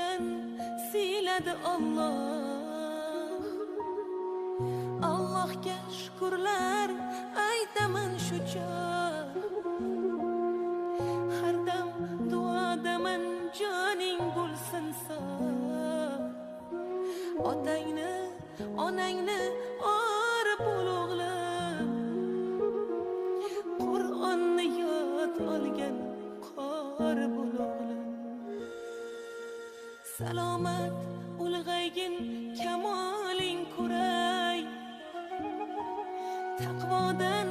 bilan siyladi Alloh. Allohga shukrlar aytaman shu chog'. Har dam duodaman joning bo'lsin sog'. Otangni, onangni or bo'l o'g'lim. Qur'onni yod olgan qor bo'l o'g'lim. Salomat ulg'aygin, kamoling ko'ray. Taqvodan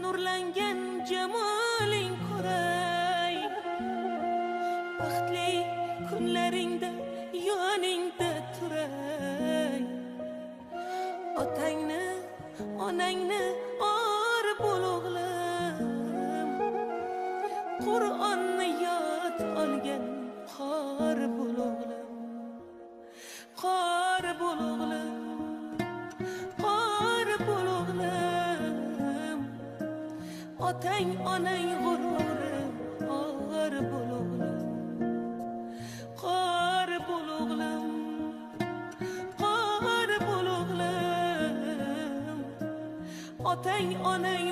nurlangan jamoling ko'ray. Baxtli kunlaringda yoningda turay. Otangni, onangni or bo'l o'g'lim. Qur'onni yod olgan qor bo'l o'g'lim. Qor bo'l o'g'lim. Qor bo'l o'g'lim. Otang onang g'ururim qor bo'l o'g'lim. Qor bo'l o'g'lim. Qor bo'l o'g'lim. Otang onang